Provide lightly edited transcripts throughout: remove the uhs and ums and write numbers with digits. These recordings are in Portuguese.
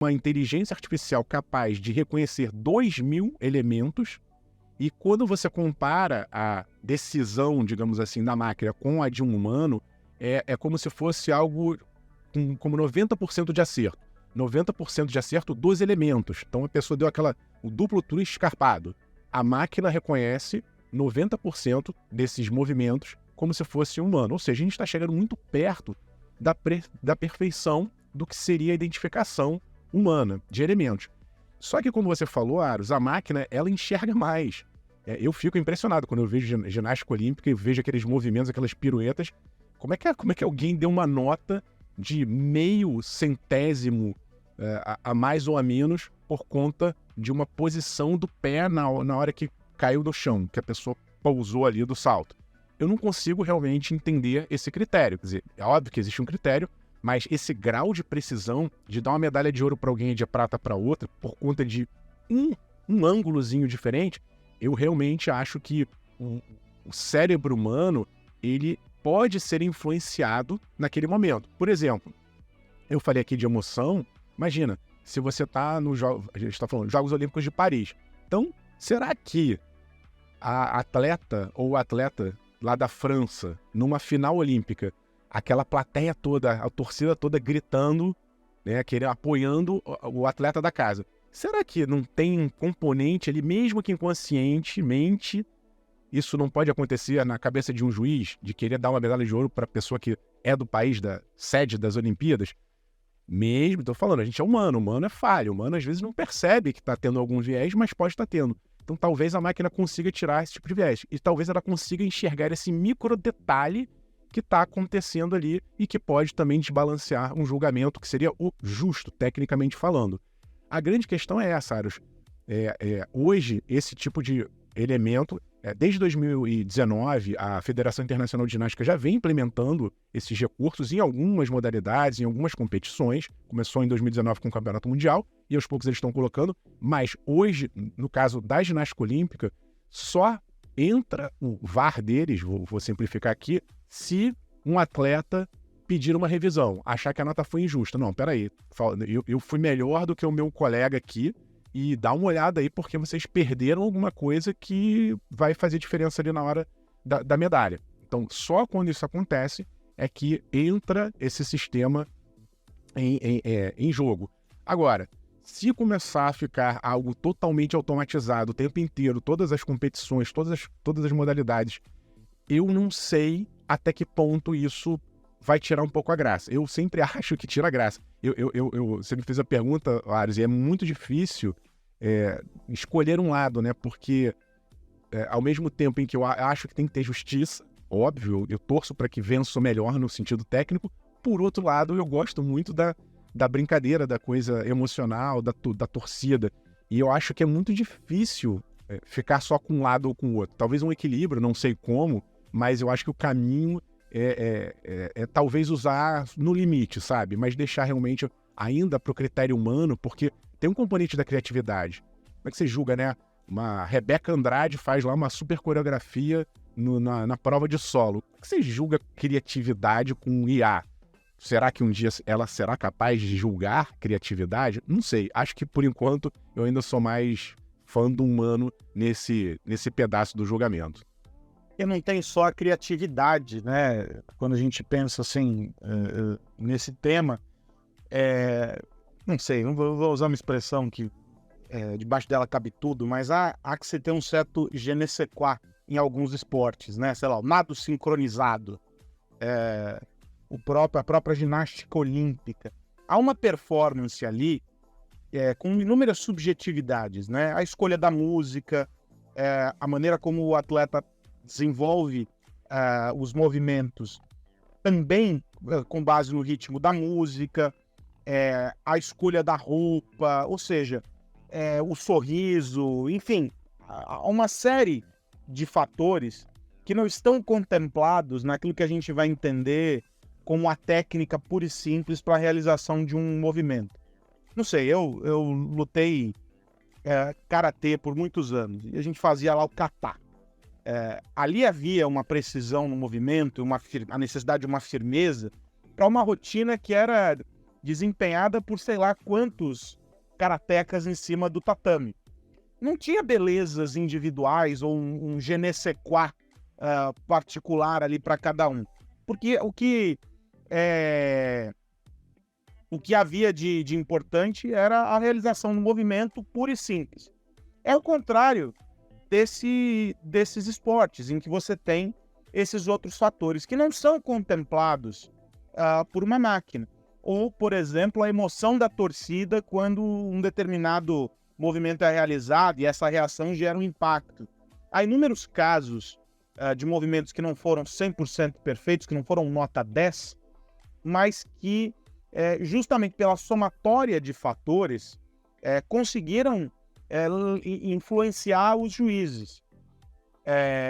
uma inteligência artificial capaz de reconhecer 2.000 elementos, e quando você compara a decisão, digamos assim, da máquina com a de um humano, é como se fosse algo como 90% de acerto. 90% de acerto dos elementos. Então a pessoa deu o duplo twist escarpado. A máquina reconhece 90% desses movimentos como se fosse humano. Ou seja, a gente está chegando muito perto da perfeição do que seria a identificação humana de elementos. Só que, como você falou, Aros, a máquina, ela enxerga mais. Eu fico impressionado quando eu vejo ginástica olímpica e vejo aqueles movimentos, aquelas piruetas. Como é que alguém deu uma nota de meio centésimo a mais ou a menos por conta de uma posição do pé na hora que caiu no chão, que a pessoa pousou ali do salto? Eu não consigo realmente entender esse critério. Quer dizer, é óbvio que existe um critério, mas esse grau de precisão de dar uma medalha de ouro para alguém e de prata para outra por conta de um ângulozinho diferente, eu realmente acho que o cérebro humano, ele pode ser influenciado naquele momento. Por exemplo, eu falei aqui de emoção. Imagina, se você está a gente está falando Jogos Olímpicos de Paris. Então, será que a atleta ou o atleta lá da França, numa final olímpica, aquela plateia toda, a torcida toda gritando, né, apoiando o atleta da casa, será que não tem um componente ali, mesmo que inconscientemente, isso não pode acontecer na cabeça de um juiz, de querer dar uma medalha de ouro para a pessoa que é do país da sede das Olimpíadas? Mesmo, estou falando, a gente é humano é falho, humano às vezes não percebe que está tendo algum viés, mas pode estar tendo. Então talvez a máquina consiga tirar esse tipo de viés, e talvez ela consiga enxergar esse micro detalhe que está acontecendo ali e que pode também desbalancear um julgamento que seria o justo, tecnicamente falando. A grande questão é essa, Aros. Hoje, esse tipo de elemento, desde 2019, a Federação Internacional de Ginástica já vem implementando esses recursos em algumas modalidades, em algumas competições. Começou em 2019 com o Campeonato Mundial, e aos poucos eles estão colocando, mas hoje, no caso da ginástica olímpica, só entra o VAR deles, vou simplificar aqui, se um atleta pedir uma revisão, achar que a nota foi injusta. Não, peraí, eu fui melhor do que o meu colega aqui, e dá uma olhada aí porque vocês perderam alguma coisa que vai fazer diferença ali na hora da medalha. Então, só quando isso acontece é que entra esse sistema em jogo. Agora, se começar a ficar algo totalmente automatizado o tempo inteiro, todas as competições, todas as modalidades, eu não sei até que ponto isso vai tirar um pouco a graça. Eu sempre acho que tira a graça. Você me fez a pergunta, Ares, e é muito difícil escolher um lado, né? Porque ao mesmo tempo em que eu acho que tem que ter justiça, óbvio, eu torço para que vença o melhor no sentido técnico, por outro lado, eu gosto muito da brincadeira, da coisa emocional, da torcida. E eu acho que é muito difícil ficar só com um lado ou com o outro. Talvez um equilíbrio, não sei como, mas eu acho que o caminho é talvez usar no limite, sabe? Mas deixar realmente ainda para o critério humano, porque tem um componente da criatividade. Como é que você julga, né? Uma Rebeca Andrade faz lá uma super coreografia na prova de solo. Como é que você julga criatividade com IA? Será que um dia ela será capaz de julgar criatividade? Não sei. Acho que, por enquanto, eu ainda sou mais fã do humano nesse pedaço do julgamento. E não tem só a criatividade, né? Quando a gente pensa assim, nesse tema, não sei, não vou usar uma expressão que debaixo dela cabe tudo, mas há que se ter um certo je ne sais quoi em alguns esportes, né? Sei lá, o nado sincronizado, a própria ginástica olímpica. Há uma performance ali com inúmeras subjetividades, né? A escolha da música, a maneira como o atleta desenvolve os movimentos, também com base no ritmo da música, a escolha da roupa, ou seja, o sorriso, enfim, há uma série de fatores que não estão contemplados naquilo que a gente vai entender como a técnica pura e simples para a realização de um movimento. Não sei, eu lutei karatê por muitos anos e a gente fazia lá o kata. Ali havia uma precisão no movimento, a necessidade de uma firmeza para uma rotina que era desempenhada por sei lá quantos karatecas em cima do tatame. Não tinha belezas individuais ou um je ne sais quoi particular ali para cada um. Porque o que havia de importante era a realização do movimento puro e simples. É o contrário desses esportes, em que você tem esses outros fatores que não são contemplados por uma máquina. Ou, por exemplo, a emoção da torcida quando um determinado movimento é realizado e essa reação gera um impacto. Há inúmeros casos de movimentos que não foram 100% perfeitos, que não foram nota 10, mas que, justamente pela somatória de fatores, conseguiram influenciar os juízes.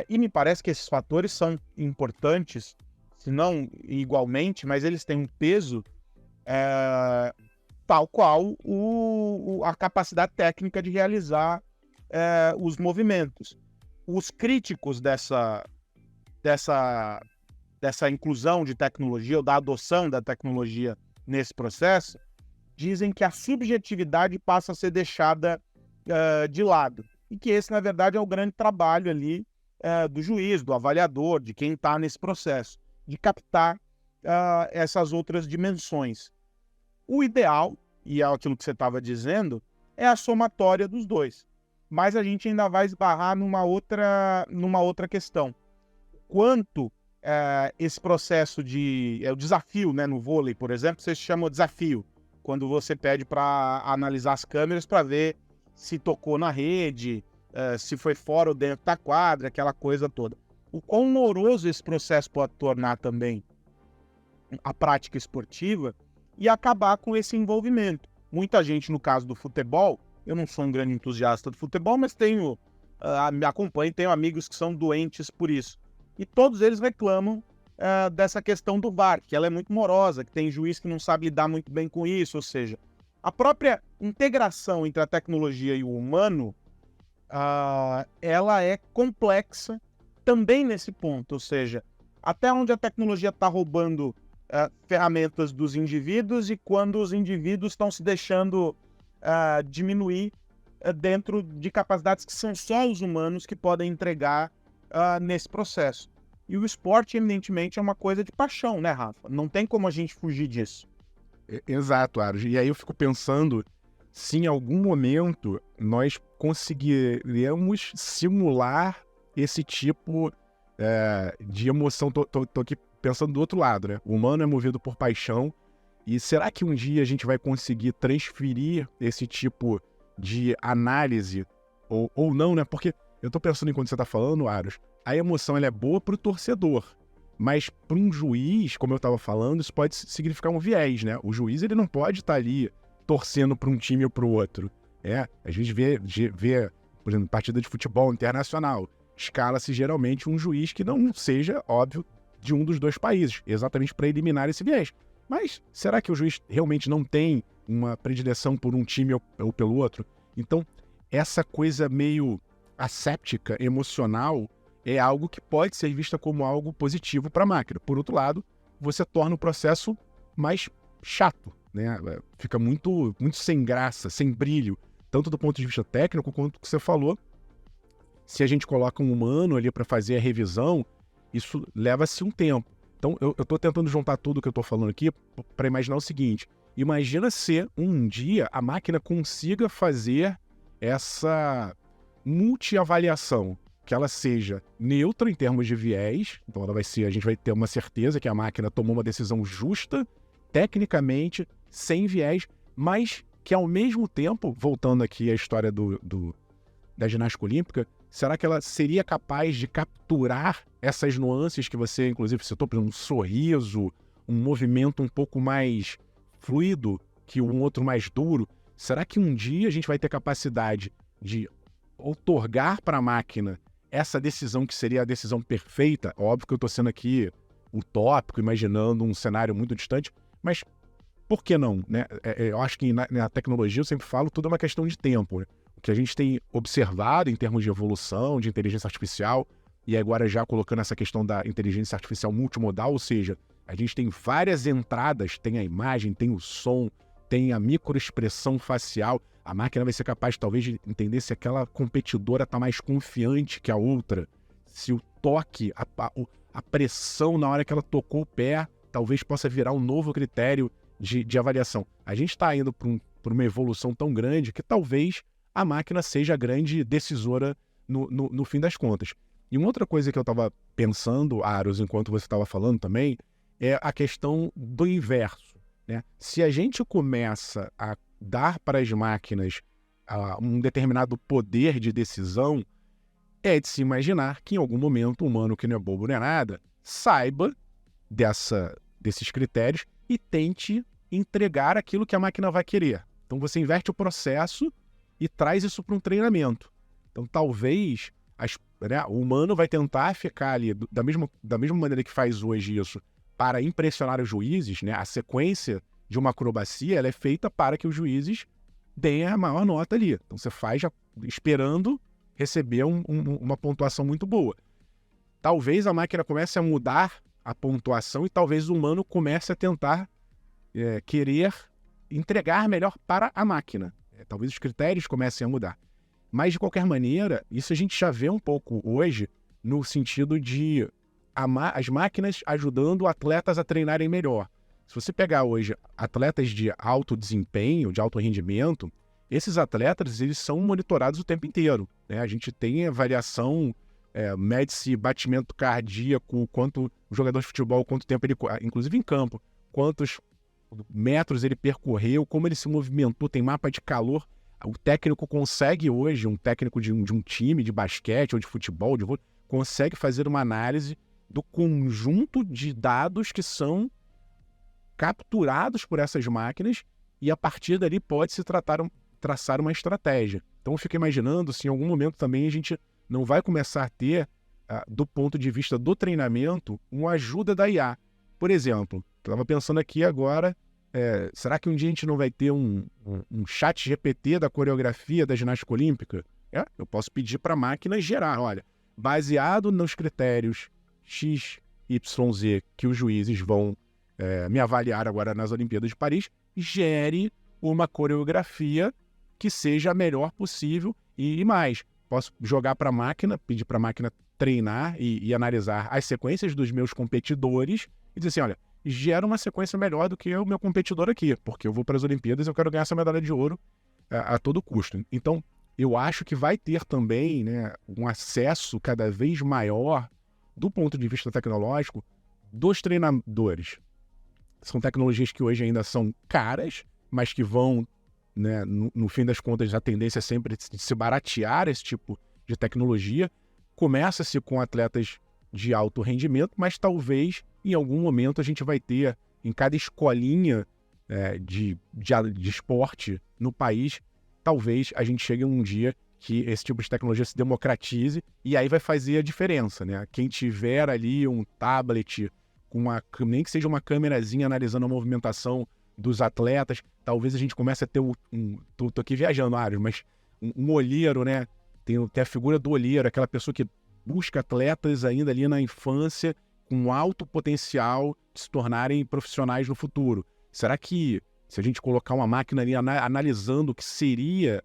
E me parece que esses fatores são importantes, se não igualmente, mas eles têm um peso tal qual a capacidade técnica de realizar os movimentos. Os críticos dessa inclusão de tecnologia, ou da adoção da tecnologia nesse processo, dizem que a subjetividade passa a ser deixada de lado. E que esse, na verdade, é o grande trabalho ali do juiz, do avaliador, de quem está nesse processo, de captar essas outras dimensões. O ideal, e é aquilo que você estava dizendo, é a somatória dos dois. Mas a gente ainda vai esbarrar numa outra questão. Quanto esse processo o desafio, né, no vôlei, por exemplo, você chama de desafio, quando você pede para analisar as câmeras para ver se tocou na rede, se foi fora ou dentro da quadra, aquela coisa toda. O quão moroso esse processo pode tornar também a prática esportiva e acabar com esse envolvimento. Muita gente, no caso do futebol, eu não sou um grande entusiasta do futebol, mas me acompanho, tenho amigos que são doentes por isso. E todos eles reclamam dessa questão do VAR, que ela é muito morosa, que tem juiz que não sabe lidar muito bem com isso, ou seja, a própria integração entre a tecnologia e o humano, ela é complexa também nesse ponto, ou seja, até onde a tecnologia está roubando ferramentas dos indivíduos e quando os indivíduos estão se deixando diminuir dentro de capacidades que são só os humanos que podem entregar nesse processo. E o esporte, evidentemente, é uma coisa de paixão, né, Rafa? Não tem como a gente fugir disso. Exato, Aros. E aí eu fico pensando se em algum momento nós conseguiremos simular esse tipo de emoção. Tô aqui pensando do outro lado, né? O humano é movido por paixão. E será que um dia a gente vai conseguir transferir esse tipo de análise ou não, né? Porque eu tô pensando enquanto você tá falando, Aros, a emoção ela é boa pro torcedor. Mas para um juiz, como eu estava falando, isso pode significar um viés, né? O juiz ele não pode estar ali torcendo para um time ou para o outro. A gente vê, por exemplo, partida de futebol internacional, escala-se geralmente um juiz que não seja, óbvio, de um dos dois países, exatamente para eliminar esse viés. Mas será que o juiz realmente não tem uma predileção por um time ou pelo outro? Então, essa coisa meio asséptica, emocional, é algo que pode ser vista como algo positivo para a máquina. Por outro lado, você torna o processo mais chato, né? Fica muito, muito sem graça, sem brilho, tanto do ponto de vista técnico quanto do que você falou. Se a gente coloca um humano ali para fazer a revisão, isso leva-se um tempo. Então, eu estou tentando juntar tudo o que eu estou falando aqui para imaginar o seguinte: imagina se um dia a máquina consiga fazer essa multiavaliação, que ela seja neutra em termos de viés, então a gente vai ter uma certeza que a máquina tomou uma decisão justa, tecnicamente, sem viés, mas que ao mesmo tempo, voltando aqui à história da ginástica olímpica, será que ela seria capaz de capturar essas nuances que você, inclusive, citou, por exemplo, um sorriso, um movimento um pouco mais fluido que um outro mais duro? Será que um dia a gente vai ter capacidade de outorgar para a máquina essa decisão que seria a decisão perfeita? Óbvio que eu estou sendo aqui utópico, imaginando um cenário muito distante, mas por que não, né? Eu acho que na tecnologia, eu sempre falo, tudo é uma questão de tempo, né? O que a gente tem observado em termos de evolução, de inteligência artificial, e agora já colocando essa questão da inteligência artificial multimodal, ou seja, A gente tem várias entradas, tem a imagem, tem o som, tem a microexpressão facial. A máquina vai ser capaz, talvez, de entender se aquela competidora está mais confiante que a outra, se o toque, a pressão na hora que ela tocou o pé, talvez possa virar um novo critério de avaliação. A gente está indo por uma evolução tão grande que talvez a máquina seja a grande decisora no fim das contas. E uma outra coisa que eu estava pensando, Aros, enquanto você estava falando também, é a questão do inverso, né? Se a gente começa a dar para as máquinas um determinado poder de decisão, é de se imaginar que em algum momento o humano, que não é bobo nem nada, saiba desses critérios e tente entregar aquilo que a máquina vai querer. Então você inverte o processo e traz isso para um treinamento. Então talvez o humano vai tentar ficar ali da mesma maneira que faz hoje isso para impressionar os juízes, né? A sequência de uma acrobacia ela é feita para que os juízes deem a maior nota ali. Então você faz esperando receber uma pontuação muito boa. Talvez a máquina comece a mudar a pontuação e talvez o humano comece a tentar querer entregar melhor para a máquina. Talvez os critérios comecem a mudar. Mas, de qualquer maneira, isso a gente já vê um pouco hoje no sentido de as máquinas ajudando atletas a treinarem melhor. Se você pegar hoje atletas de alto desempenho, de alto rendimento, esses atletas eles são monitorados o tempo inteiro, né? A gente tem a variação, mede-se batimento cardíaco, quanto o jogador de futebol, quanto tempo ele, inclusive em campo, quantos metros ele percorreu, como ele se movimentou, tem mapa de calor. O técnico consegue hoje, um técnico de um time de basquete ou de futebol, de vôlei, consegue fazer uma análise do conjunto de dados que são capturados por essas máquinas e a partir dali pode-se traçar uma estratégia. Então eu fico imaginando se em algum momento também a gente não vai começar a ter, do ponto de vista do treinamento, uma ajuda da IA. Por exemplo, estava pensando aqui agora, será que um dia a gente não vai ter um chat GPT da coreografia da ginástica olímpica? Eu posso pedir para a máquina gerar, olha, baseado nos critérios X, Y, Z que os juízes vão me avaliar agora nas Olimpíadas de Paris, gere uma coreografia que seja a melhor possível e mais. Posso jogar para a máquina, pedir para a máquina treinar e analisar as sequências dos meus competidores e dizer assim, olha, gera uma sequência melhor do que o meu competidor aqui, porque eu vou para as Olimpíadas e eu quero ganhar essa medalha de ouro a todo custo. Então, eu acho que vai ter também, né, um acesso cada vez maior do ponto de vista tecnológico dos treinadores. São tecnologias que hoje ainda são caras, mas que vão, né, no fim das contas, a tendência é sempre de se baratear esse tipo de tecnologia. Começa-se com atletas de alto rendimento, mas talvez em algum momento a gente vai ter em cada escolinha de esporte no país, talvez a gente chegue um dia que esse tipo de tecnologia se democratize e aí vai fazer a diferença, né? Quem tiver ali um tablet com nem que seja uma câmerazinha analisando a movimentação dos atletas, talvez a gente comece a ter tô aqui viajando, Aros, mas um olheiro, né? Tem a figura do olheiro, aquela pessoa que busca atletas ainda ali na infância com alto potencial de se tornarem profissionais no futuro. Será que se a gente colocar uma máquina ali analisando o que seria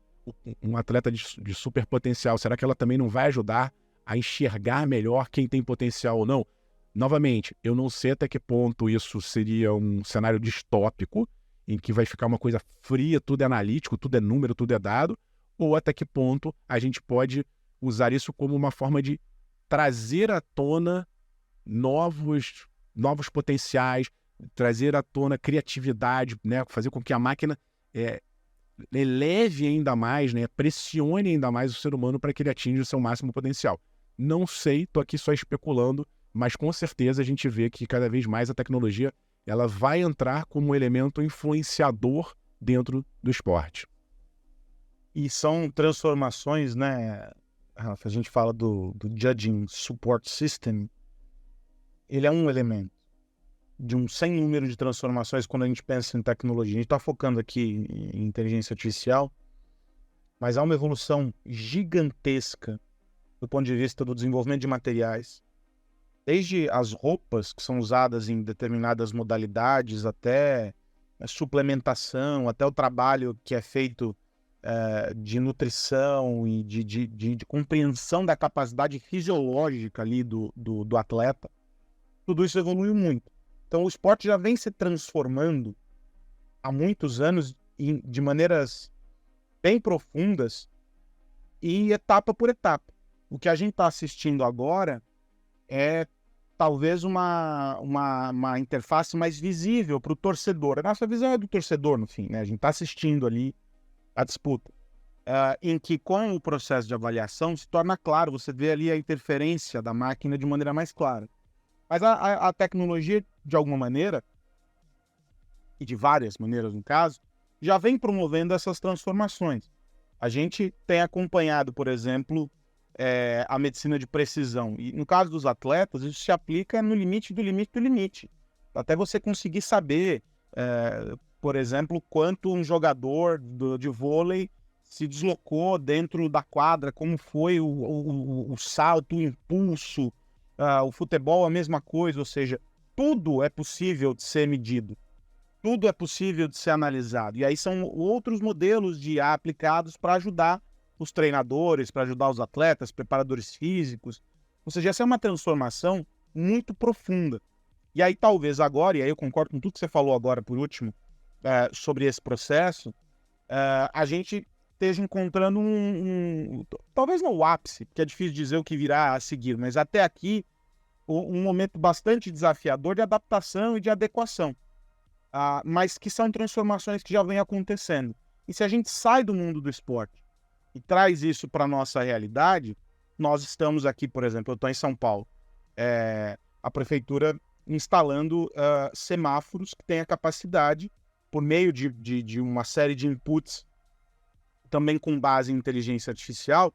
um atleta de super potencial, será que ela também não vai ajudar a enxergar melhor quem tem potencial ou não? Novamente, eu não sei até que ponto isso seria um cenário distópico, em que vai ficar uma coisa fria, tudo é analítico, tudo é número, tudo é dado, ou até que ponto a gente pode usar isso como uma forma de trazer à tona novos potenciais, trazer à tona criatividade, né? Fazer com que a máquina eleve ainda mais, né? Pressione ainda mais o ser humano para que ele atinja o seu máximo potencial. Não sei, estou aqui só especulando, mas com certeza a gente vê que cada vez mais a tecnologia ela vai entrar como um elemento influenciador dentro do esporte. E são transformações, né, Rafa? A gente fala do Judging Support System, ele é um elemento de um sem número de transformações quando a gente pensa em tecnologia. A gente está focando aqui em inteligência artificial, mas há uma evolução gigantesca do ponto de vista do desenvolvimento de materiais, desde as roupas que são usadas em determinadas modalidades, até a suplementação, até o trabalho que é feito de nutrição e de compreensão da capacidade fisiológica ali do atleta, tudo isso evoluiu muito. Então o esporte já vem se transformando há muitos anos de maneiras bem profundas e etapa por etapa. O que a gente está assistindo agora é talvez uma interface mais visível para o torcedor. A nossa visão é do torcedor, no fim, né? A gente está assistindo ali a disputa. Em que, com o processo de avaliação, se torna claro, você vê ali a interferência da máquina de maneira mais clara. Mas a tecnologia, de alguma maneira, e de várias maneiras no caso, já vem promovendo essas transformações. A gente tem acompanhado, por exemplo, a medicina de precisão. E no caso dos atletas, isso se aplica no limite do limite do limite. Até você conseguir saber, por exemplo, quanto um jogador de vôlei se deslocou dentro da quadra, como foi o salto, o impulso. O futebol a mesma coisa, ou seja, tudo é possível de ser medido. Tudo é possível de ser analisado. E aí são outros modelos de IA aplicados para ajudar os treinadores, para ajudar os atletas, preparadores físicos. Ou seja, essa é uma transformação muito profunda. E aí talvez agora, e aí eu concordo com tudo que você falou agora por último, sobre esse processo, a gente esteja encontrando talvez não o ápice, porque é difícil dizer o que virá a seguir, mas até aqui um momento bastante desafiador de adaptação e de adequação. Mas que são transformações que já vêm acontecendo. E se a gente sai do mundo do esporte e traz isso para a nossa realidade, nós estamos aqui, por exemplo, eu estou em São Paulo, a prefeitura instalando semáforos que têm a capacidade, por meio de uma série de inputs, também com base em inteligência artificial,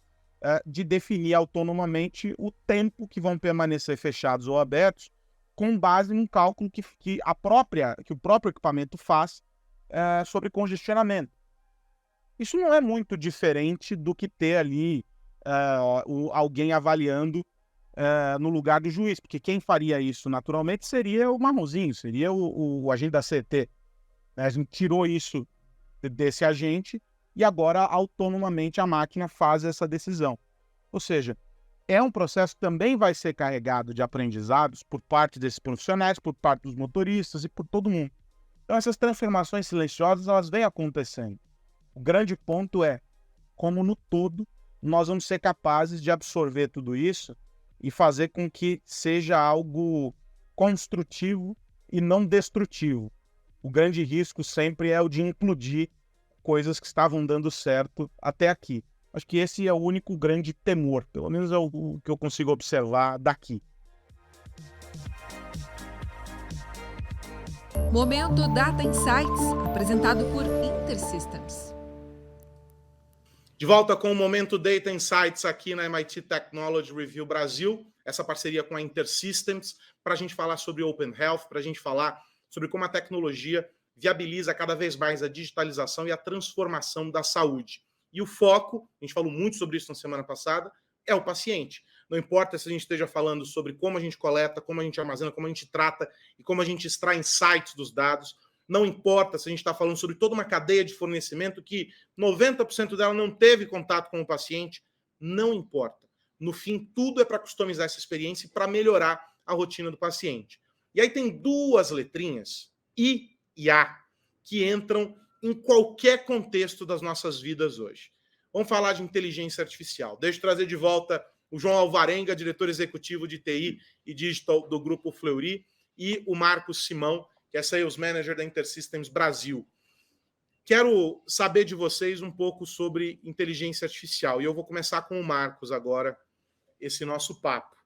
de definir autonomamente o tempo que vão permanecer fechados ou abertos, com base num cálculo que o próprio equipamento faz sobre congestionamento. Isso não é muito diferente do que ter ali alguém avaliando no lugar do juiz, porque quem faria isso naturalmente seria o Marronzinho, seria o agente da CET. A gente tirou isso desse agente e agora autonomamente a máquina faz essa decisão. Ou seja, é um processo que também vai ser carregado de aprendizados por parte desses profissionais, por parte dos motoristas e por todo mundo. Então essas transformações silenciosas, elas vêm acontecendo. O grande ponto é como no todo nós vamos ser capazes de absorver tudo isso e fazer com que seja algo construtivo e não destrutivo. O grande risco sempre é o de implodir coisas que estavam dando certo até aqui. Acho que esse é o único grande temor, pelo menos é o que eu consigo observar daqui. Momento Data Insights, apresentado por InterSystems. De volta com o Momento Data Insights aqui na MIT Technology Review Brasil, essa parceria com a InterSystems, para a gente falar sobre Open Health, para a gente falar sobre como a tecnologia viabiliza cada vez mais a digitalização e a transformação da saúde. E o foco, a gente falou muito sobre isso na semana passada, é o paciente. Não importa se a gente esteja falando sobre como a gente coleta, como a gente armazena, como a gente trata e como a gente extrai insights dos dados. Não importa se a gente está falando sobre toda uma cadeia de fornecimento que 90% dela não teve contato com o paciente. Não importa. No fim, tudo é para customizar essa experiência e para melhorar a rotina do paciente. E aí tem duas letrinhas, I e A, que entram em qualquer contexto das nossas vidas hoje. Vamos falar de inteligência artificial. Deixa eu trazer de volta o João Alvarenga, diretor executivo de TI e Digital do Grupo Fleury, e o Marcos Simão, que é Sales Manager da InterSystems Brasil. Quero saber de vocês um pouco sobre inteligência artificial. E eu vou começar com o Marcos agora, esse nosso papo.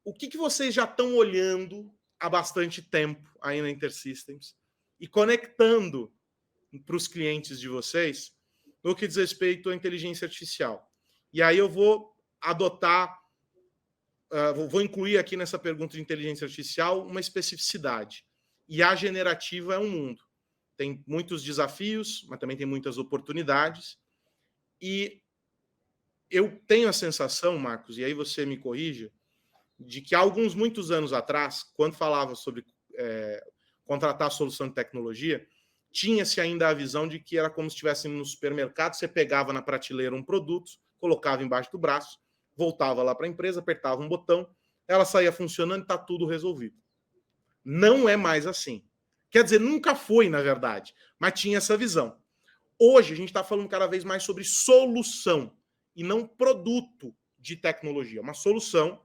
O que vocês já estão olhando há bastante tempo aí na InterSystems e conectando para os clientes de vocês no que diz respeito à inteligência artificial? E aí eu vou vou incluir aqui nessa pergunta de inteligência artificial uma especificidade. IA generativa é um mundo. Tem muitos desafios, mas também tem muitas oportunidades. E eu tenho a sensação, Marcos, e aí você me corrija, de que há muitos anos atrás, quando falava sobre contratar a solução de tecnologia, tinha-se ainda a visão de que era como se estivesse no supermercado, você pegava na prateleira um produto, colocava embaixo do braço, voltava lá para a empresa, apertava um botão, ela saía funcionando e está tudo resolvido. Não é mais assim. Quer dizer, nunca foi, na verdade, mas tinha essa visão. Hoje, a gente está falando cada vez mais sobre solução e não produto de tecnologia. Uma solução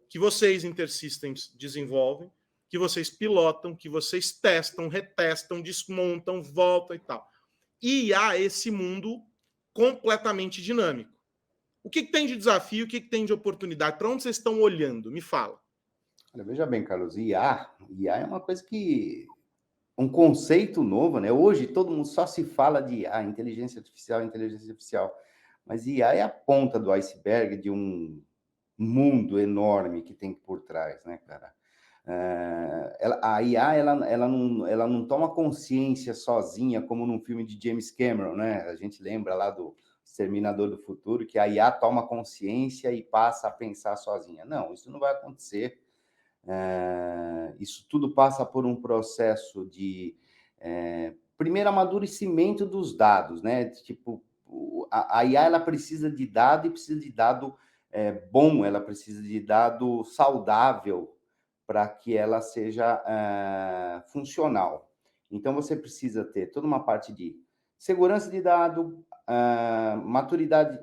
que vocês, InterSystems, desenvolvem, que vocês pilotam, que vocês testam, retestam, desmontam, voltam e tal. E há esse mundo completamente dinâmico. O que tem de desafio, o que tem de oportunidade? Para onde vocês estão olhando? Me fala. Olha, veja bem, Carlos, IA é uma coisa que... um conceito novo, né? Hoje todo mundo só se fala de IA, inteligência artificial. Mas IA é a ponta do iceberg de um mundo enorme que tem por trás, né, cara? A IA, ela não toma consciência sozinha, como num filme de James Cameron, né? A gente lembra lá do Exterminador do Futuro, que a IA toma consciência e passa a pensar sozinha. Não, isso não vai acontecer. Isso tudo passa por um processo de primeiro amadurecimento dos dados, né? Tipo, a IA ela precisa de dado e precisa de dado bom, ela precisa de dado saudável para que ela seja funcional. Então você precisa ter toda uma parte de segurança de dado,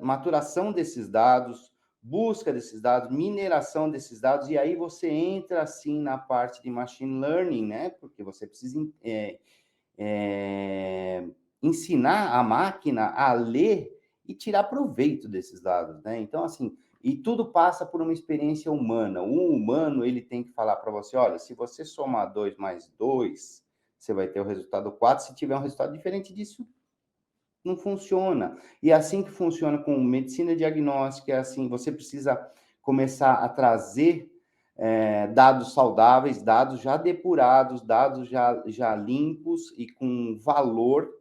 maturação desses dados, busca desses dados, mineração desses dados, e aí você entra, assim, na parte de machine learning, né? Porque você precisa ensinar a máquina a ler e tirar proveito desses dados, né? Então, assim, e tudo passa por uma experiência humana. O humano, ele tem que falar para você, olha, se você somar 2 mais 2, você vai ter o resultado 4, se tiver um resultado diferente disso, não funciona. E é assim que funciona com medicina diagnóstica, é assim, você precisa começar a trazer dados saudáveis, dados já depurados, dados já limpos e com valor,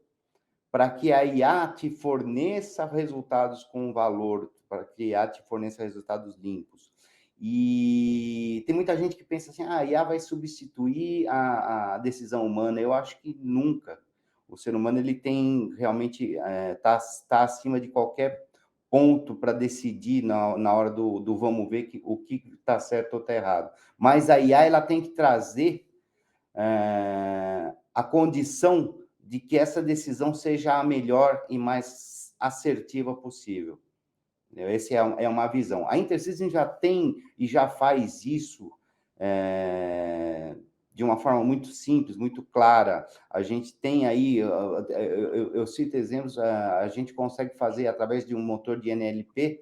para que a IA te forneça resultados com valor, para que a IA te forneça resultados limpos. E tem muita gente que pensa assim, a IA vai substituir a decisão humana. Eu acho que nunca. O ser humano ele tem realmente tá acima de qualquer ponto para decidir na hora do vamos ver o que está certo ou está errado. Mas a IA ela tem que trazer a condição de que essa decisão seja a melhor e mais assertiva possível. Essa é uma visão. A InterSystems já tem e já faz isso de uma forma muito simples, muito clara. A gente tem aí, eu cito exemplos, a gente consegue fazer, através de um motor de NLP,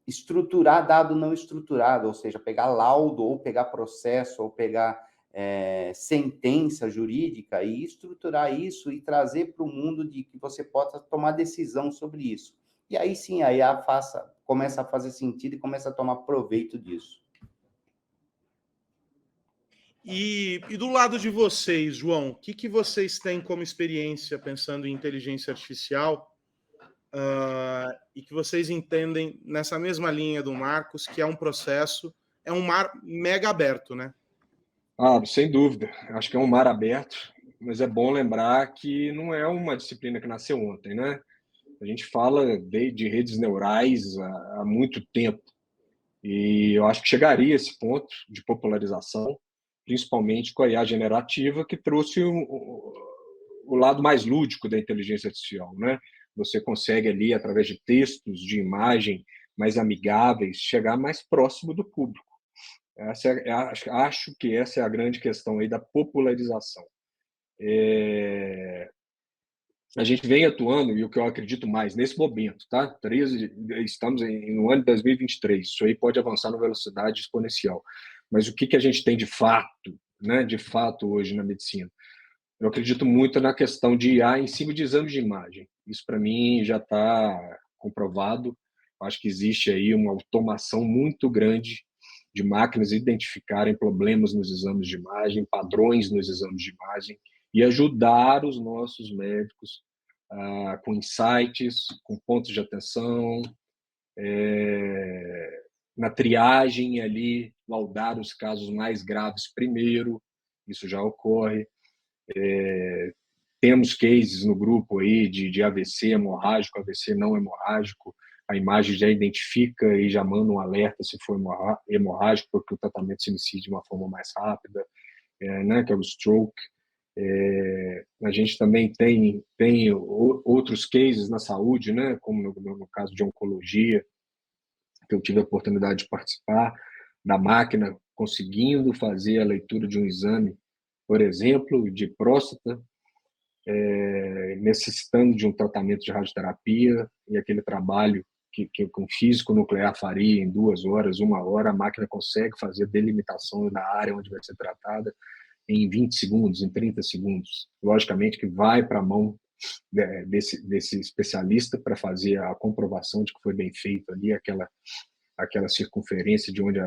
estruturar dado não estruturado, ou seja, pegar laudo, ou pegar processo, ou pegar sentença jurídica e estruturar isso e trazer para o mundo de que você possa tomar decisão sobre isso. E aí sim, a IA começa a fazer sentido e começa a tomar proveito disso. E do lado de vocês, João, o que vocês têm como experiência pensando em inteligência artificial e que vocês entendem nessa mesma linha do Marcos, que é um processo, é um mar mega aberto, né? Sem dúvida. Acho que é um mar aberto, mas é bom lembrar que não é uma disciplina que nasceu ontem, né? A gente fala de redes neurais há muito tempo. E eu acho que chegaria a esse ponto de popularização, principalmente com a IA generativa, que trouxe o lado mais lúdico da inteligência artificial, né? Você consegue ali, através de textos, de imagem mais amigáveis, chegar mais próximo do público. Acho que essa é a grande questão aí da popularização. A gente vem atuando, e o que eu acredito mais, nesse momento, tá? Estamos no ano de 2023, isso aí pode avançar numa velocidade exponencial. Mas o que a gente tem de fato, né, de fato hoje na medicina? Eu acredito muito na questão de IA em cima de exames de imagem. Isso, para mim, já está comprovado. Acho que existe aí uma automação muito grande de máquinas identificarem problemas nos exames de imagem, padrões nos exames de imagem, e ajudar os nossos médicos com insights, com pontos de atenção, na triagem ali, laudar os casos mais graves primeiro, isso já ocorre. Temos cases no grupo aí de AVC hemorrágico, AVC não hemorrágico, a imagem já identifica e já manda um alerta se for hemorrágico, porque o tratamento se inicia de uma forma mais rápida, né, que é o stroke. A gente também tem outros cases na saúde, né, como no caso de oncologia, que eu tive a oportunidade de participar, da máquina conseguindo fazer a leitura de um exame, por exemplo, de próstata, necessitando de um tratamento de radioterapia, e aquele trabalho que um físico nuclear faria em 2 horas, 1 hora, a máquina consegue fazer delimitação da área onde vai ser tratada em 20 segundos, em 30 segundos. Logicamente que vai para a mão desse especialista para fazer a comprovação de que foi bem feito ali aquela circunferência de onde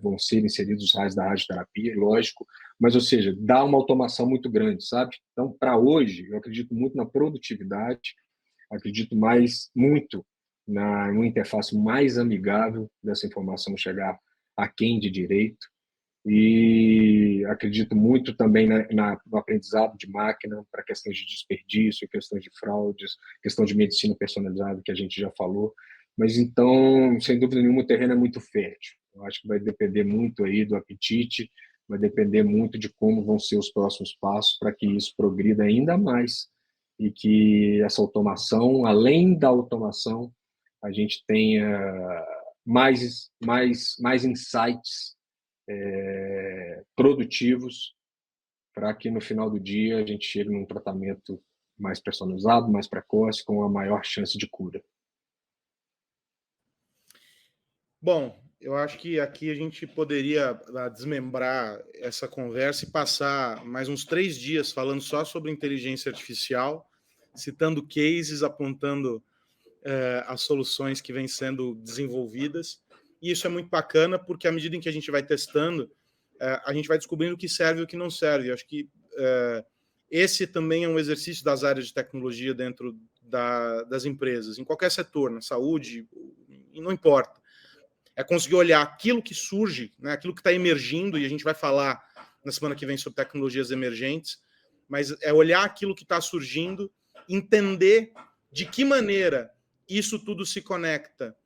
vão ser inseridos os raios da radioterapia, lógico, mas, ou seja, dá uma automação muito grande, sabe? Então, para hoje, eu acredito muito na produtividade, acredito muito numa interface mais amigável dessa informação chegar a quem de direito, e acredito muito também no aprendizado de máquina para questões de desperdício, questões de fraudes, questão de medicina personalizada, que a gente já falou. Mas, então, sem dúvida nenhuma, o terreno é muito fértil. Eu acho que vai depender muito aí do apetite, vai depender muito de como vão ser os próximos passos para que isso progrida ainda mais e que essa automação, além da automação, a gente tenha mais insights produtivos para que no final do dia a gente chegue num tratamento mais personalizado, mais precoce, com a maior chance de cura. Bom, eu acho que aqui a gente poderia desmembrar essa conversa e passar mais uns 3 dias falando só sobre inteligência artificial, citando cases, apontando as soluções que vêm sendo desenvolvidas. E isso é muito bacana, porque à medida em que a gente vai testando, a gente vai descobrindo o que serve e o que não serve. Eu acho que esse também é um exercício das áreas de tecnologia dentro das empresas, em qualquer setor, na saúde, e não importa. É conseguir olhar aquilo que surge, né, aquilo que está emergindo, e a gente vai falar na semana que vem sobre tecnologias emergentes, mas é olhar aquilo que está surgindo, entender de que maneira isso tudo se conecta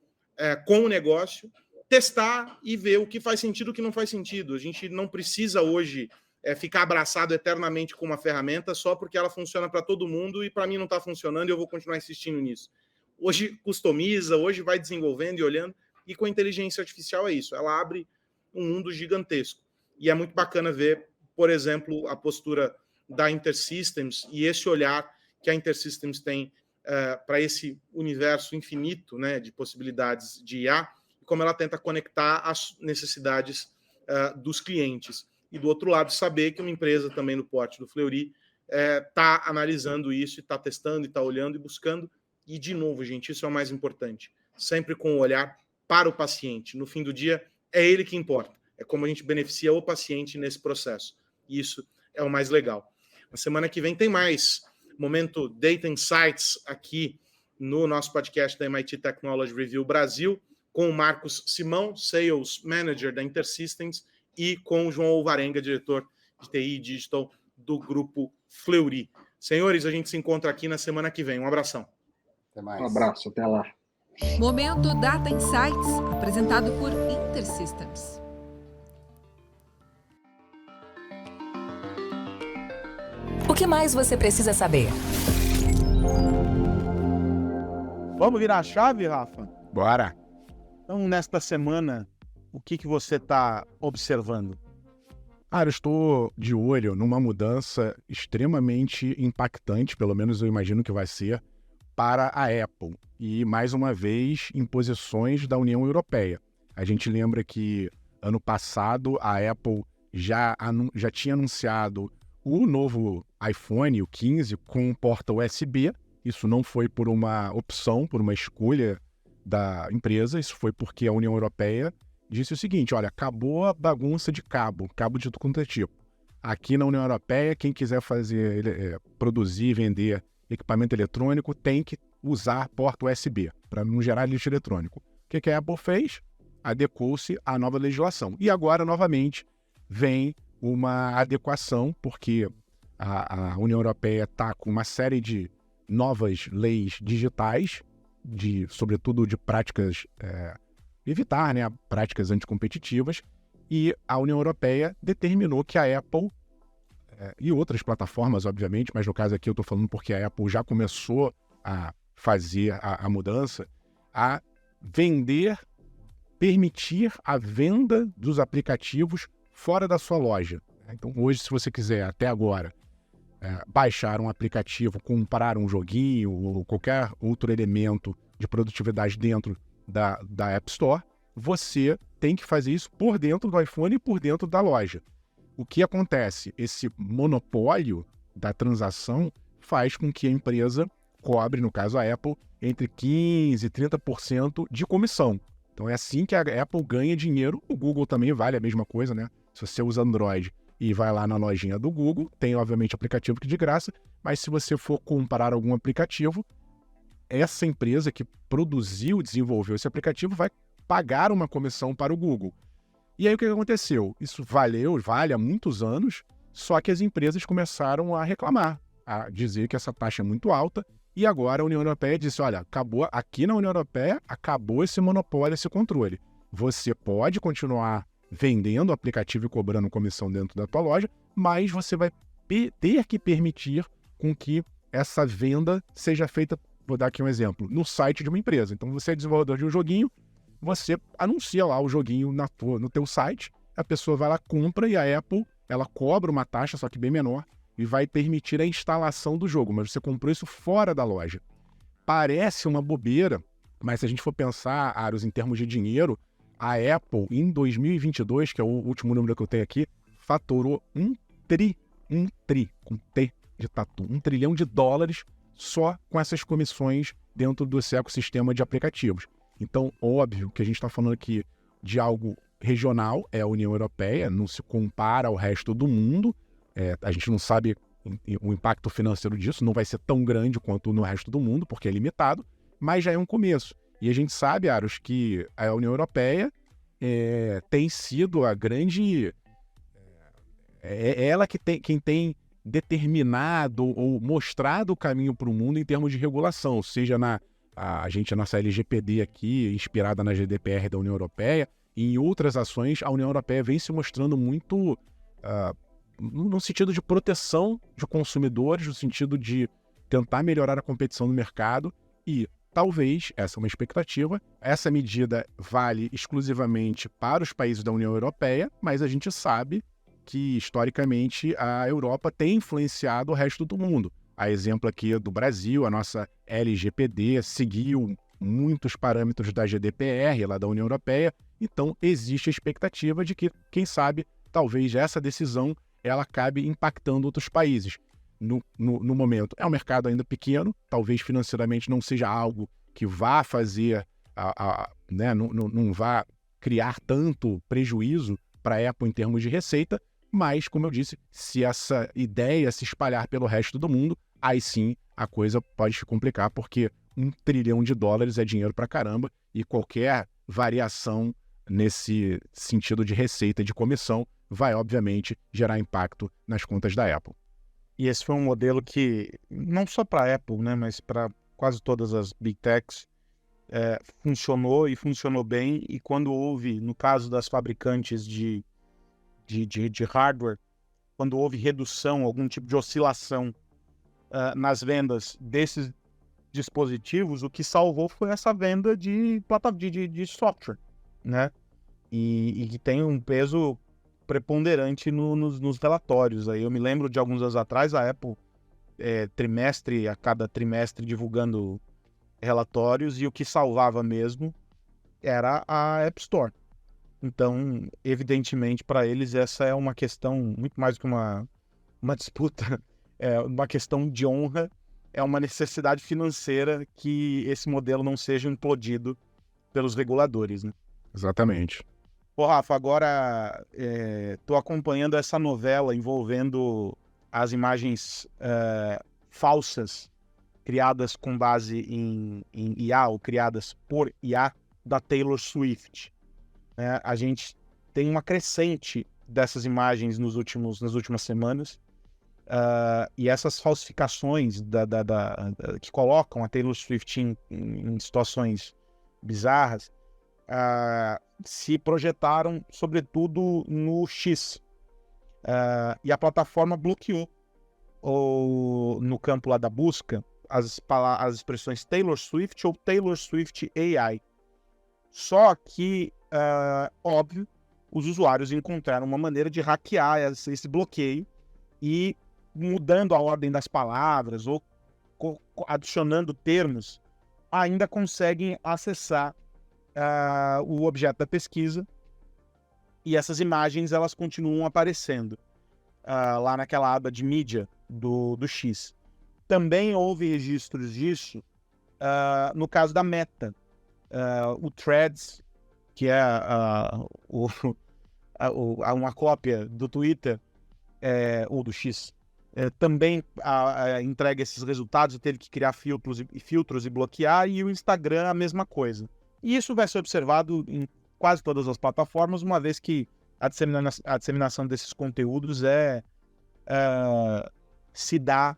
com o negócio, testar e ver o que faz sentido e o que não faz sentido. A gente não precisa hoje ficar abraçado eternamente com uma ferramenta só porque ela funciona para todo mundo e para mim não está funcionando e eu vou continuar insistindo nisso. Hoje customiza, hoje vai desenvolvendo e olhando. E com a inteligência artificial é isso, ela abre um mundo gigantesco. E é muito bacana ver, por exemplo, a postura da InterSystems e esse olhar que a InterSystems tem para esse universo infinito, né, de possibilidades de IA, e como ela tenta conectar as necessidades dos clientes. E do outro lado, saber que uma empresa também no porte do Fleury está analisando isso, está testando, está olhando e buscando. E, de novo, gente, isso é o mais importante. Sempre com o olhar para o paciente. No fim do dia, é ele que importa. É como a gente beneficia o paciente nesse processo. E isso é o mais legal. Na semana que vem tem mais momento Data Insights aqui no nosso podcast da MIT Technology Review Brasil, com o Marcos Simão, Sales Manager da InterSystems, e com o João Alvarenga, diretor de TI Digital do Grupo Fleury. Senhores, a gente se encontra aqui na semana que vem. Um abração. Até mais. Um abraço, até lá. Momento Data Insights, apresentado por InterSystems. O que mais você precisa saber? Vamos virar a chave, Rafa? Bora! Então, nesta semana, o que você está observando? Eu estou de olho numa mudança extremamente impactante, pelo menos eu imagino que vai ser, para a Apple. E, mais uma vez, imposições da União Europeia. A gente lembra que, ano passado, a Apple já tinha anunciado o novo iPhone, o 15, com porta USB. Isso não foi por uma opção, por uma escolha da empresa, isso foi porque a União Europeia disse o seguinte: olha, acabou a bagunça de cabo de tudo quanto é tipo. Aqui na União Europeia, quem quiser produzir e vender equipamento eletrônico tem que usar porta USB, para não gerar lixo eletrônico. O que a Apple fez? adequou-se à nova legislação. E agora, novamente, vem uma adequação, porque a União Europeia está com uma série de novas leis digitais, sobretudo de práticas, evitar, né, práticas anticompetitivas, e a União Europeia determinou que a Apple, e outras plataformas, obviamente, mas no caso aqui eu estou falando porque a Apple já começou a fazer a mudança, a permitir a venda dos aplicativos fora da sua loja. Então hoje, se você quiser, até agora, baixar um aplicativo, comprar um joguinho ou qualquer outro elemento de produtividade dentro da App Store, você tem que fazer isso por dentro do iPhone e por dentro da loja. O que acontece? Esse monopólio da transação faz com que a empresa cobre, no caso a Apple, entre 15% e 30% de comissão. Então é assim que a Apple ganha dinheiro. O Google também vale a mesma coisa, né? Se você usa Android e vai lá na lojinha do Google, tem obviamente aplicativo que de graça, mas se você for comprar algum aplicativo, essa empresa que produziu, desenvolveu esse aplicativo vai pagar uma comissão para o Google. E aí o que aconteceu? Isso vale há muitos anos, só que as empresas começaram a reclamar, a dizer que essa taxa é muito alta, e agora a União Europeia disse, olha, aqui na União Europeia acabou esse monopólio, esse controle. Você pode continuar vendendo o aplicativo e cobrando comissão dentro da tua loja, mas você vai ter que permitir com que essa venda seja feita, vou dar aqui um exemplo, no site de uma empresa. Então você é desenvolvedor de um joguinho, você anuncia lá o joguinho no teu site, a pessoa vai lá, compra, e a Apple, ela cobra uma taxa, só que bem menor, e vai permitir a instalação do jogo, mas você comprou isso fora da loja. Parece uma bobeira, mas se a gente for pensar, Aros, em termos de dinheiro, a Apple, em 2022, que é o último número que eu tenho aqui, faturou $1 trilhão só com essas comissões dentro desse ecossistema de aplicativos. Então, óbvio que a gente está falando aqui de algo regional, é a União Europeia, não se compara ao resto do mundo, a gente não sabe o impacto financeiro disso, não vai ser tão grande quanto no resto do mundo, porque é limitado, mas já é um começo. E a gente sabe, Aros, que a União Europeia tem sido a grande... ela quem tem determinado ou mostrado o caminho para o mundo em termos de regulação, seja a nossa LGPD aqui, inspirada na GDPR da União Europeia, e em outras ações a União Europeia vem se mostrando muito no sentido de proteção de consumidores, no sentido de tentar melhorar a competição no mercado, e talvez, essa é uma expectativa, essa medida vale exclusivamente para os países da União Europeia, mas a gente sabe que, historicamente, a Europa tem influenciado o resto do mundo. A exemplo aqui do Brasil, a nossa LGPD seguiu muitos parâmetros da GDPR, lá da União Europeia, então existe a expectativa de que, quem sabe, talvez essa decisão ela acabe impactando outros países. No momento, é um mercado ainda pequeno, talvez financeiramente não seja algo que vá fazer, né, não vá criar tanto prejuízo para a Apple em termos de receita, mas, como eu disse, se essa ideia se espalhar pelo resto do mundo, aí sim a coisa pode se complicar, porque $1 trilhão é dinheiro pra caramba, e qualquer variação nesse sentido de receita de comissão vai, obviamente, gerar impacto nas contas da Apple. E esse foi um modelo que, não só para a Apple, né, mas para quase todas as Big Techs, funcionou e funcionou bem. E quando houve, no caso das fabricantes de hardware, quando houve redução, algum tipo de oscilação nas vendas desses dispositivos, o que salvou foi essa venda de software, né? E que tem um peso preponderante nos relatórios. Aí eu me lembro de alguns anos atrás, a Apple a cada trimestre divulgando relatórios, e o que salvava mesmo era a App Store. Então, evidentemente, para eles essa é uma questão muito mais do que uma disputa, é uma questão de honra, é uma necessidade financeira que esse modelo não seja implodido pelos reguladores, né? Exatamente. Pô, Rafa, agora estou acompanhando essa novela envolvendo as imagens falsas criadas com base em IA, ou criadas por IA, da Taylor Swift. né? A gente tem uma crescente dessas imagens nas últimas semanas. E essas falsificações que colocam a Taylor Swift em situações bizarras se projetaram, sobretudo, no X. E a plataforma bloqueou no campo lá da busca as expressões Taylor Swift ou Taylor Swift AI. Só que, óbvio, os usuários encontraram uma maneira de hackear esse bloqueio e, mudando a ordem das palavras ou adicionando termos, ainda conseguem acessar o objeto da pesquisa, e essas imagens elas continuam aparecendo lá naquela aba de mídia do X. Também houve registros disso no caso da Meta. O Threads, que é uma cópia do Twitter ou do X, também entrega esses resultados, teve que criar filtros e bloquear, e o Instagram a mesma coisa. E isso vai ser observado em quase todas as plataformas, uma vez que a disseminação desses conteúdos se dá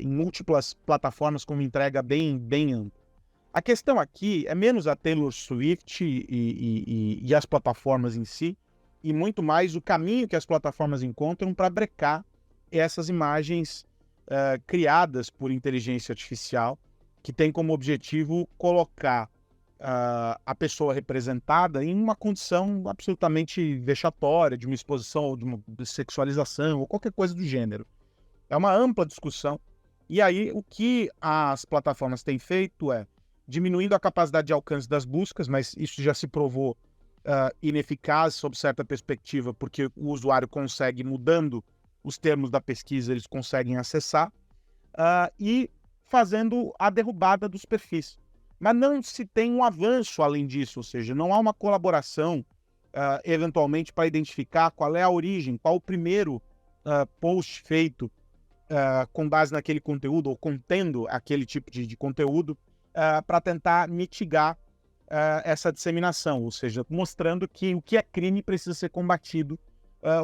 em múltiplas plataformas com uma entrega bem ampla. A questão aqui é menos a Taylor Swift e as plataformas em si, e muito mais o caminho que as plataformas encontram para brecar essas imagens criadas por inteligência artificial, que tem como objetivo colocar a pessoa representada em uma condição absolutamente vexatória, de uma exposição ou de uma sexualização ou qualquer coisa do gênero. É uma ampla discussão. E aí o que as plataformas têm feito é diminuindo a capacidade de alcance das buscas, mas isso já se provou ineficaz sob certa perspectiva, porque o usuário consegue, mudando os termos da pesquisa, eles conseguem acessar, e fazendo a derrubada dos perfis. Mas não se tem um avanço além disso, ou seja, não há uma colaboração, eventualmente, para identificar qual é a origem, qual o primeiro post feito com base naquele conteúdo, ou contendo aquele tipo de conteúdo, para tentar mitigar essa disseminação, ou seja, mostrando que o que é crime precisa ser combatido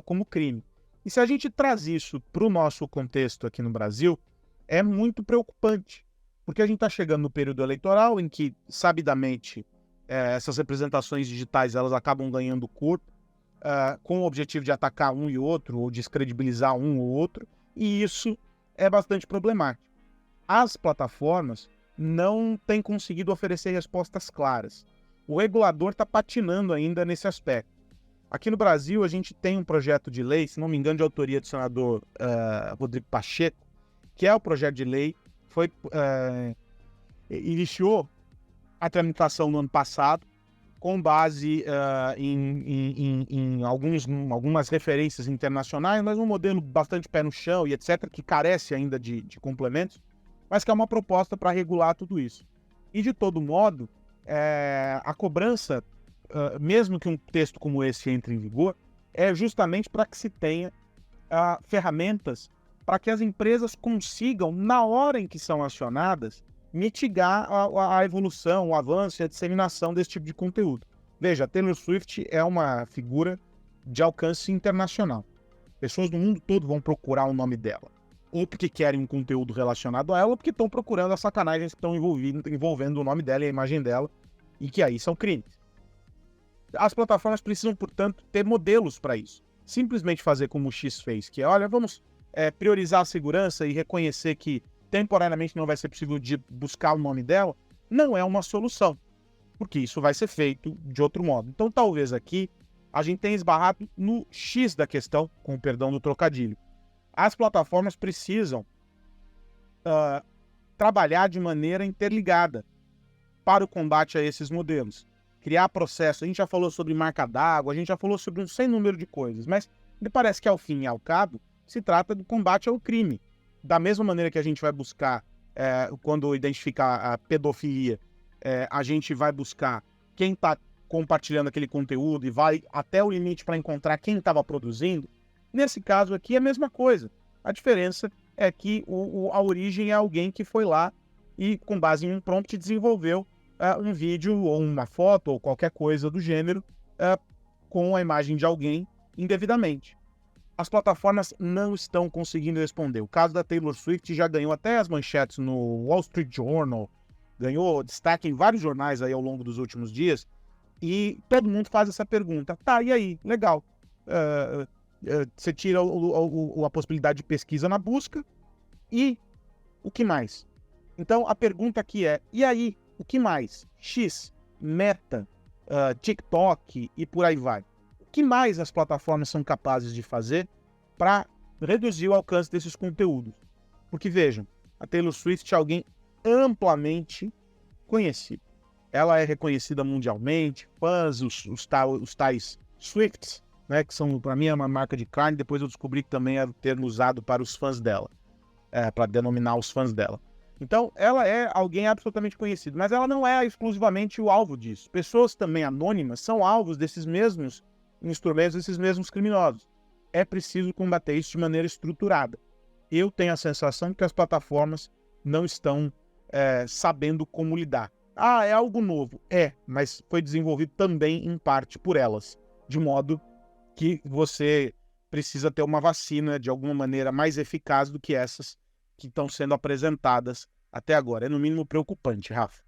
como crime. E se a gente traz isso para o nosso contexto aqui no Brasil, é muito preocupante, porque a gente está chegando no período eleitoral em que, sabidamente, essas representações digitais elas acabam ganhando corpo, com o objetivo de atacar um e outro, ou descredibilizar um ou outro, e isso é bastante problemático. As plataformas não têm conseguido oferecer respostas claras. O regulador está patinando ainda nesse aspecto. Aqui no Brasil, a gente tem um projeto de lei, se não me engano, de autoria do senador Rodrigo Pacheco, que é o projeto de lei, iniciou a tramitação no ano passado, com base em algumas referências internacionais, mas um modelo bastante pé no chão e etc., que carece ainda de complementos, mas que é uma proposta para regular tudo isso. E, de todo modo, a cobrança, mesmo que um texto como esse entre em vigor, é justamente para que se tenha ferramentas para que as empresas consigam, na hora em que são acionadas, mitigar a evolução, o avanço e a disseminação desse tipo de conteúdo. Veja, a Taylor Swift é uma figura de alcance internacional. Pessoas do mundo todo vão procurar o nome dela. Ou porque querem um conteúdo relacionado a ela, ou porque estão procurando as sacanagens que estão envolvendo o nome dela e a imagem dela, e que aí são crimes. As plataformas precisam, portanto, ter modelos para isso. Simplesmente fazer como o X fez, que é, olha, vamos priorizar a segurança e reconhecer que temporariamente não vai ser possível de buscar o nome dela, não é uma solução, porque isso vai ser feito de outro modo. Então, talvez aqui a gente tenha esbarrado no X da questão, com o perdão do trocadilho. As plataformas precisam trabalhar de maneira interligada para o combate a esses modelos. Criar processos. A gente já falou sobre marca d'água, a gente já falou sobre um sem número de coisas, mas me parece que ao fim e ao cabo se trata do combate ao crime. Da mesma maneira que a gente vai buscar, quando identificar a pedofilia, a gente vai buscar quem está compartilhando aquele conteúdo e vai até o limite para encontrar quem estava produzindo. Nesse caso aqui é a mesma coisa. A diferença é que a origem é alguém que foi lá e, com base em um prompt, desenvolveu um vídeo ou uma foto ou qualquer coisa do gênero com a imagem de alguém indevidamente. As plataformas não estão conseguindo responder. O caso da Taylor Swift já ganhou até as manchetes no Wall Street Journal, ganhou destaque em vários jornais aí ao longo dos últimos dias, e todo mundo faz essa pergunta. Tá, e aí? Legal. Você tira a possibilidade de pesquisa na busca, e o que mais? Então, a pergunta aqui é, e aí? O que mais? X, Meta, TikTok e por aí vai. O que mais as plataformas são capazes de fazer para reduzir o alcance desses conteúdos? Porque, vejam, a Taylor Swift é alguém amplamente conhecido. Ela é reconhecida mundialmente, fãs, os tais Swifts, né, que são, para mim, é uma marca de carne, depois eu descobri que também era o termo usado para os fãs dela, para denominar os fãs dela. Então, ela é alguém absolutamente conhecido, mas ela não é exclusivamente o alvo disso. Pessoas também anônimas são alvos desses mesmos instrumentos, desses mesmos criminosos. É preciso combater isso de maneira estruturada. Eu tenho a sensação de que as plataformas não estão sabendo como lidar. Ah, é algo novo. Mas foi desenvolvido também, em parte, por elas. De modo que você precisa ter uma vacina, de alguma maneira, mais eficaz do que essas que estão sendo apresentadas até agora. É, no mínimo, preocupante, Rafa.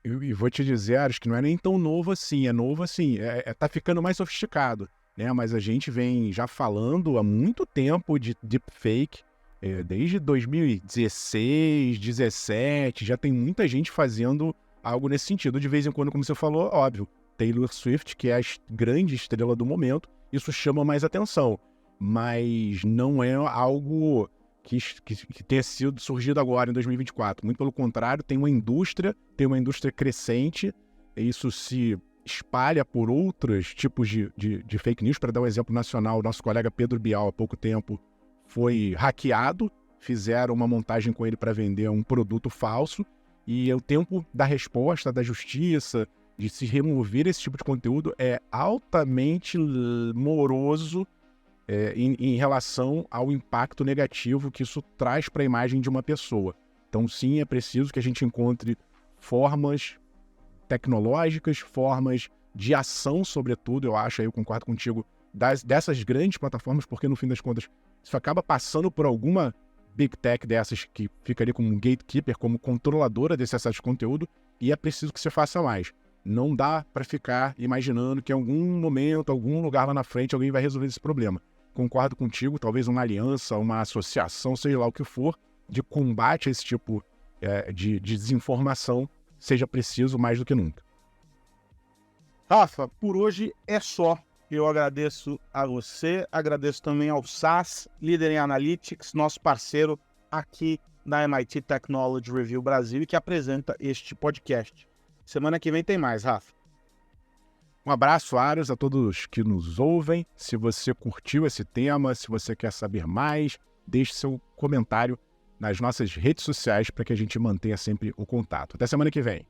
E vou te dizer, acho que não é nem tão novo assim. É novo assim, tá ficando mais sofisticado, né? Mas a gente vem já falando há muito tempo de deepfake, desde 2016, 2017, já tem muita gente fazendo algo nesse sentido. De vez em quando, como você falou, óbvio, Taylor Swift, que é a grande estrela do momento, isso chama mais atenção. Mas não é algo que tenha surgido agora, em 2024. Muito pelo contrário, tem uma indústria crescente, e isso se espalha por outros tipos de fake news. Para dar um exemplo nacional, nosso colega Pedro Bial, há pouco tempo, foi hackeado, fizeram uma montagem com ele para vender um produto falso, e o tempo da resposta da justiça, de se remover esse tipo de conteúdo, é altamente moroso em relação ao impacto negativo que isso traz para a imagem de uma pessoa. Então, sim, é preciso que a gente encontre formas tecnológicas, formas de ação, sobretudo, eu acho, aí eu concordo contigo, dessas grandes plataformas, porque, no fim das contas, isso acaba passando por alguma big tech dessas que fica ali como gatekeeper, como controladora desse acesso de conteúdo, e é preciso que se faça mais. Não dá para ficar imaginando que em algum momento, algum lugar lá na frente, alguém vai resolver esse problema. Concordo contigo, talvez uma aliança, uma associação, seja lá o que for, de combate a esse tipo de desinformação seja preciso mais do que nunca. Rafa, por hoje é só. Eu agradeço a você, agradeço também ao SAS, líder em Analytics, nosso parceiro aqui na MIT Technology Review Brasil e que apresenta este podcast. Semana que vem tem mais, Rafa. Um abraço, Aros, a todos que nos ouvem. Se você curtiu esse tema, se você quer saber mais, deixe seu comentário nas nossas redes sociais para que a gente mantenha sempre o contato. Até semana que vem.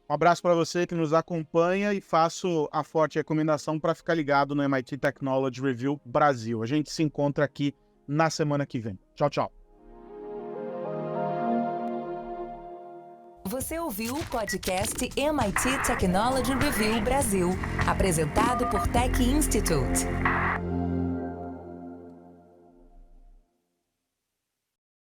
Um abraço para você que nos acompanha e faço a forte recomendação para ficar ligado no MIT Technology Review Brasil. A gente se encontra aqui na semana que vem. Tchau, tchau. Você ouviu o podcast MIT Technology Review Brasil, apresentado por Tech Institute.